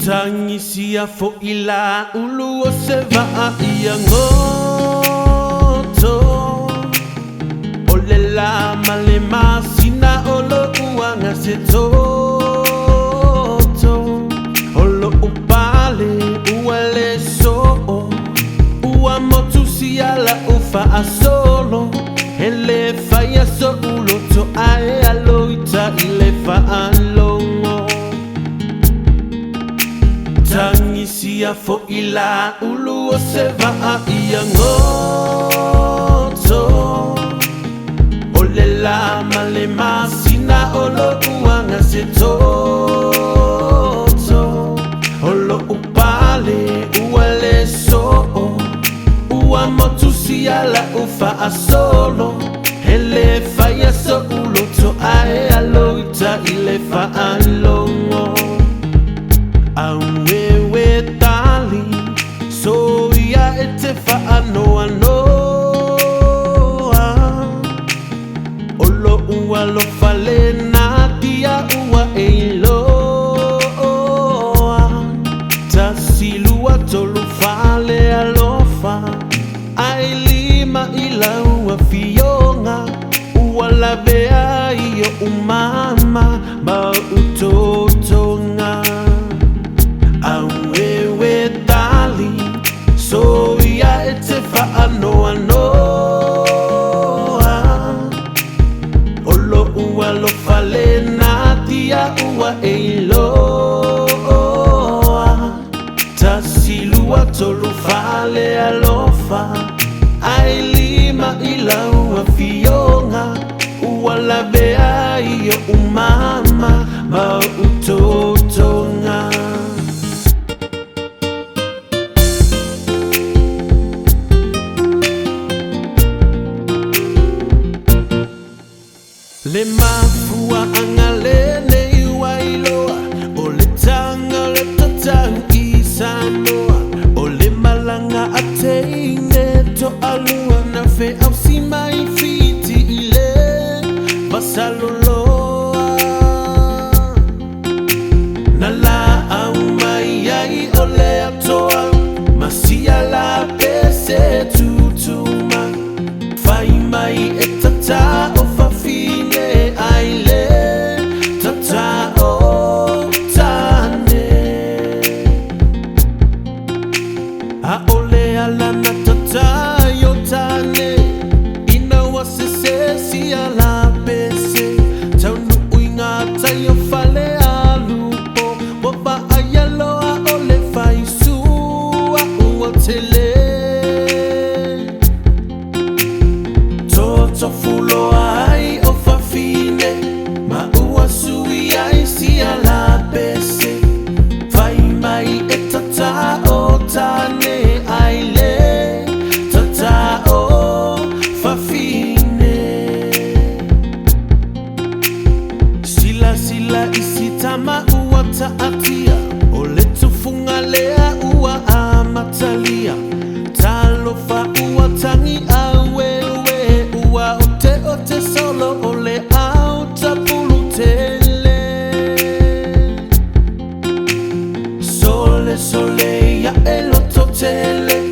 Tangisia fo ila ulu o se va ia ngoto Ole la male masina olo uanga se toto Olo upale uale so Ua motu siala ufa a solo Ele faya so ulo to ae aloita ile fa alongo Tangisia fo ila ulu o se va ia ngoto Ole la male masina olo uanga se toto Olo upale uale so Ua motu siala ufa a solo Ele faya so ulo to ae aloita ile fa alongo Awewe tali So ya ete fa anoa noa Olo ua lo fale na dia ua eiloa Tasilua tolu fale alofa Ailima ila ua fionga Ua labea iyo umama Ba utotonga Awewe tali So ya ete fa anoa noa Olo ua lo fale na dia ua eiloa Tasilua tolu fale alofa Ailima ila ua fionga Ua labea iyo umama Ba utotonga Le mafua angalene iwailoa Ole tanga le tatang isanoa Ole malanga ateine to alua Na fe au sima ifiti ile Basaloloa Nala au mai ai ole atoa Masia la pese tutuma Fai mai etata o fafine aile Tata o tane A ole alana tata yo tane Ina wasese si ala pese Taunu uinga tayo fale alupo Boba ayaloa ole faisua uotele Toto fulo ai o fafine Ma ua sui ai si ala pese Fai mai e tata o tane aile Tata o fafine Sila sila isitama ua taatia Ole tufunga lea ua amatalia Talofa ua tangi awewe Ua ote ote solo ole au tapulutele Sole sole ya elototele